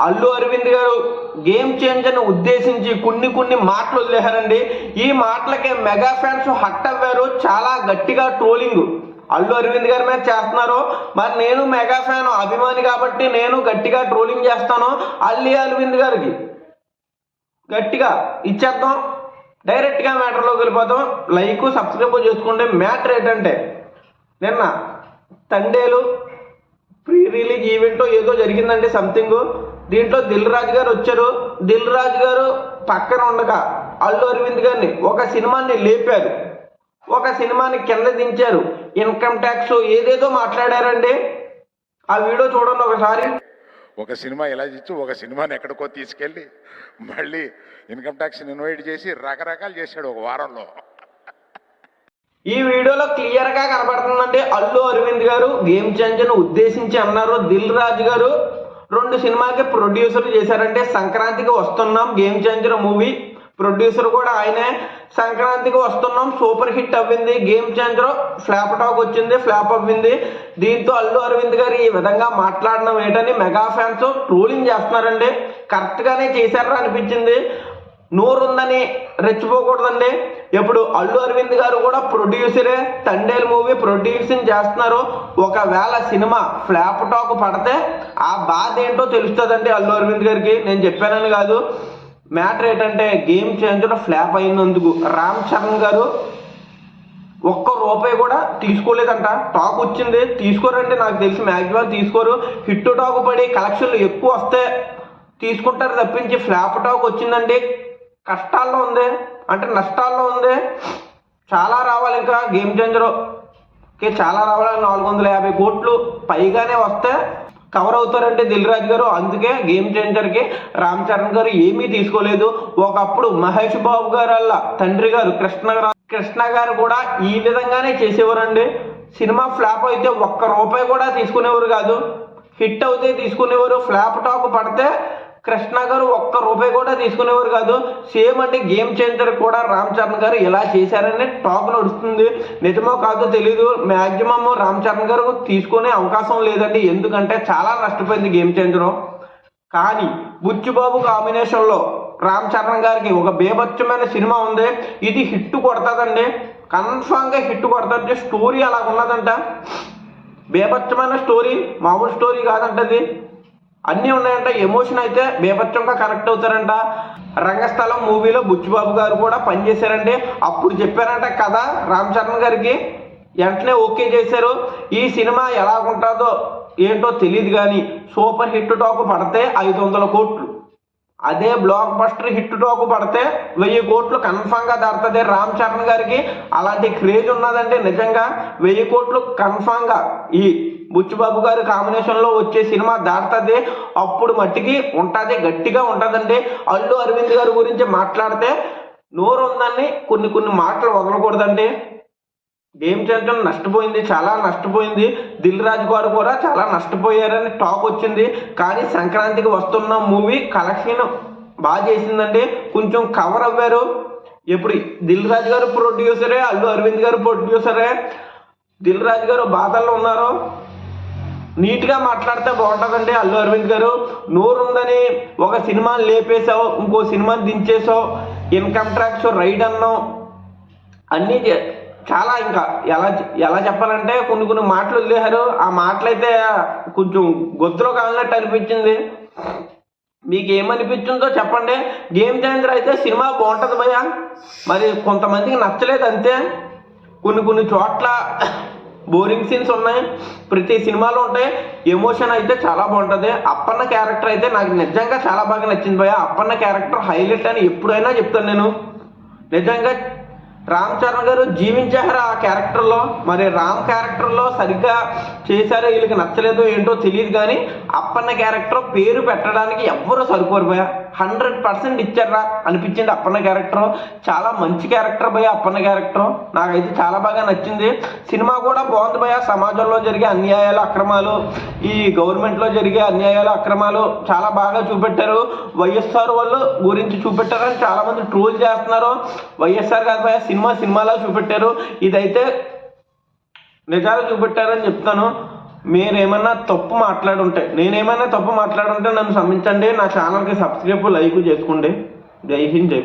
అల్లు అరవింద్ గారు గేమ్ చేంజర్ని ఉద్దేశించి కొన్ని మాటలు వదిలేశారండి. ఈ మాటలకే మెగా ఫ్యాన్స్ హట్ అవ్వారు. చాలా గట్టిగా ట్రోలింగ్ అల్లు అరవింద్ గారి మీద చేస్తున్నారు. మరి నేను మెగా ఫ్యాన్ అభిమాని కాబట్టి నేను గట్టిగా ట్రోలింగ్ చేస్తాను. అల్లు అరవింద్ గారికి గట్టిగా ఇచ్చేద్దాం. డైరెక్ట్గా మ్యాటర్లోకి వెళ్ళిపోతాం. లైక్ సబ్స్క్రైబ్ చేసుకోండి. మ్యాటర్ ఏంటంటే నిన్న తండేలు ప్రీ రిలీజ్ ఈవెంట్ ఏదో జరిగిందండి సంథింగ్. దీంట్లో దిల్ రాజు గారు వచ్చారు. దిల్ రాజు గారు పక్కన ఉండగా అల్లు అరవింద్ గారిని ఒక సినిమాని లేపారు, ఒక సినిమాని కింద దించారు, ఇన్కమ్ ట్యాక్స్ ఏదేదో మాట్లాడారండి. ఆ వీడియో చూడండి ఒకసారి. ఒక సినిమా ఎలా ఇచ్చి ఒక సినిమాని ఎక్కడికో తీసుకెళ్ళి మళ్ళీ ఇన్కమ్ ట్యాక్స్ ఇన్వైట్ చేసి రకరకాలు చేశాడు ఒక వారంలో. ఈ వీడియోలో క్లియర్గా కనబడుతుందండి అల్లు అరవింద్ గారు గేమ్ చేంజర్ను ఉద్దేశించి అన్నారు. దిల్ రాజు గారు 2 సినిమాలకి ప్రొడ్యూసర్ చేశారంటే సంక్రాంతికి వస్తున్నాం గేమ్ చేంజర్ మూవీ ప్రొడ్యూసర్ కూడా ఆయనే. సంక్రాంతికి వస్తున్నాం సూపర్ హిట్ అవ్వింది. గేమ్ చేంజర్ ఫ్లాప్ టాక్ వచ్చింది, ఫ్లాప్ అవ్వింది. దీంతో అల్లు అరవింద్ గారు ఈ విధంగా మాట్లాడడం ఏంటని మెగా ఫ్యాన్స్ ట్రోలింగ్ చేస్తున్నారండి. కరెక్ట్గానే చేశారా అనిపించింది. నోరుందని రెచ్చిపోకూడదండి. ఇప్పుడు అల్లు అరవింద్ గారు కూడా ప్రొడ్యూసరే, తండేల్ మూవీ ప్రొడ్యూసింగ్ చేస్తున్నారు. ఒకవేళ సినిమా ఫ్లాప్ టాక్ పడితే ఆ బాధ ఏంటో తెలుస్తుందండి అల్లు అరవింద్ గారికి. నేను చెప్పానని కాదు. మ్యాటర్ ఏంటంటే గేమ్ చేంజర్ ఫ్లాప్ అయినందుకు రామ్ చరణ్ గారు ₹1 కూడా తీసుకోలేదంట. టాక్ వచ్చింది, తీసుకోరండి. నాకు తెలిసి మ్యాక్సిమం తీసుకోరు. హిట్ టాక్ పడి కలెక్షన్లు ఎక్కువ వస్తే తీసుకుంటారు తప్పించి ఫ్లాప్ టాక్ వచ్చిందండి. కష్టాల్లో ఉంది, అంటే నష్టాల్లో ఉంది. చాలా రావాలి, ఇంకా గేమ్ చేంజర్కి చాలా రావాలి. 450 కోట్లు పైగానే వస్తే కవర్ అవుతారంటే దిల్ రాజు గారు. అందుకే గేమ్ చేంజర్కి రామ్ చరణ్ గారు ఏమీ తీసుకోలేదు. ఒకప్పుడు మహేష్ బాబు గారు అలా తండ్రి గారు కృష్ణ గారు కూడా ఈ విధంగానే చేసేవారండి. సినిమా ఫ్లాప్ అయితే ₹1 కూడా తీసుకునేవారు కాదు. హిట్ అవుతే తీసుకునేవారు. ఫ్లాప్ టాక్ పడితే కృష్ణ గారు ₹1 కూడా తీసుకునేవారు కాదు. సేమ్ అంటే గేమ్ చేంజర్ కూడా రామ్ చరణ్ గారు ఇలా చేశారని టాక్ నడుస్తుంది. నిజమో కాదో తెలీదు. మ్యాక్సిమం రామ్ చరణ్ గారు తీసుకునే అవకాశం లేదండి. ఎందుకంటే చాలా నష్టపోయింది గేమ్ చేంజర్. కానీ బుచ్చిబాబు కాంబినేషన్లో రామ్ చరణ్ గారికి ఒక బేభత్సమైన సినిమా ఉంది. ఇది హిట్ కొడతాదండి, కన్ఫామ్గా హిట్ కొడతాది. స్టోరీ అలా ఉన్నదంట. బేభత్సమైన స్టోరీ, మామూలు స్టోరీ కాదంటది. అన్నీ ఉన్నాయంట. ఎమోషన్ అయితే బేభత్సంగా కనెక్ట్ అవుతారంట. రంగస్థలం మూవీలో బుచ్చిబాబు గారు కూడా పనిచేశారండి. అప్పుడు చెప్పారంట కదా రామ్ చరణ్ గారికి, వెంటనే ఓకే చేశారు. ఈ సినిమా ఎలా ఉంటుందో ఏంటో తెలియదు కానీ సూపర్ హిట్ టాక్ పడితే 500 కోట్లు, అదే బ్లాక్ బస్టర్ హిట్ టాక్ పడితే 1000 కోట్లు కన్ఫామ్గా దాటుతుంది. రామ్ చరణ్ గారికి అలాంటి క్రేజ్ ఉన్నదంటే నిజంగా 1000 కోట్లు కన్ఫామ్గా ఈ బుచ్చిబాబు గారు కాంబినేషన్లో వచ్చే సినిమా దాటుతుంది. అప్పుడు మట్టికి ఉంటుంది, గట్టిగా ఉంటుందండి. అల్లు అరవింద్ గారి గురించి మాట్లాడితే నోరు ఉందని కొన్ని మాటలు వదలకూడదండి. గేమ్ చేంజర్ నష్టపోయింది, చాలా నష్టపోయింది. దిల్ రాజు గారు కూడా చాలా నష్టపోయారని టాక్ వచ్చింది. కానీ సంక్రాంతికి వస్తున్న మూవీ కలెక్షన్ బాగా చేసిందండి. కొంచెం కవర్ అవ్వారు. ఇప్పుడు దిల్ రాజు గారు ప్రొడ్యూసరే, అల్లు అరవింద్ గారు ప్రొడ్యూసరే. దిల్ రాజు గారు బాధల్లో ఉన్నారు. నీట్గా మాట్లాడితే బాగుంటుందండి అల్లు అరవింద్ గారు. నోరుందని ఒక సినిమాని లేపేసావు, ఇంకో సినిమాని దించేసావు, ఇన్కమ్ ట్యాక్స్ రైడ్ అన్నావు, అన్నీ చాలా ఇంకా ఎలా చెప్పాలంటే కొన్ని మాటలు వదిలేశారు. ఆ మాటలైతే కొంచెం గొంతులో కాలినట్టు అనిపించింది. మీకు ఏమనిపించిందో చెప్పండి. గేమ్ చేంజర్ అయితే సినిమా బాగుంటుంది భయ్యా. మరి కొంతమందికి నచ్చలేదు అంతే. కొన్ని చోట్ల బోరింగ్ సీన్స్ ఉన్నాయి, ప్రతి సినిమాలో ఉంటాయి. ఎమోషన్ అయితే చాలా బాగుంటుంది. అప్పన్న క్యారెక్టర్ అయితే నాకు నిజంగా చాలా బాగా నచ్చింది భయ్యా. అప్పన్న క్యారెక్టర్ హైలైట్ అని ఎప్పుడైనా చెప్తాను నేను. నిజంగా రామ్ చరణ్ గారు జీవించారు ఆ క్యారెక్టర్లో. మరి రామ్ క్యారెక్టర్లో సరిగ్గా చేశారో వీళ్ళకి నచ్చలేదో ఏంటో తెలియదు కానీ అప్పన్న క్యారెక్టర్ పేరు పెట్టడానికి ఎవ్వరూ సరిపోరు భయ. 100% ఇచ్చారా అనిపించింది అప్పన్న క్యారెక్టర్. చాలా మంచి క్యారెక్టర్ భయ అప్పన్న క్యారెక్టర్. నాకైతే చాలా బాగా నచ్చింది. సినిమా కూడా బాగుంది భయ. సమాజంలో జరిగే అన్యాయాలు, అక్రమాలు, ఈ గవర్నమెంట్లో జరిగే అన్యాయాలు, అక్రమాలు చాలా బాగా చూపెట్టారు. వైఎస్ఆర్ వాళ్ళు గురించి చూపెట్టారని చాలామంది ట్రోల్ చేస్తున్నారు. వైఎస్ఆర్ కాదు భయ, సినిమాలో చూపెట్టారు. ఇదైతే నిజాలు చూపెట్టారని చెప్తాను. మీరేమన్నా తప్పు మాట్లాడుంటే నేనేమన్నా తప్పు మాట్లాడుంటే నన్ను క్షమించండి. నా ఛానల్కి సబ్స్క్రైబ్ లైక్ చేసుకోండి. జై హింద్, జై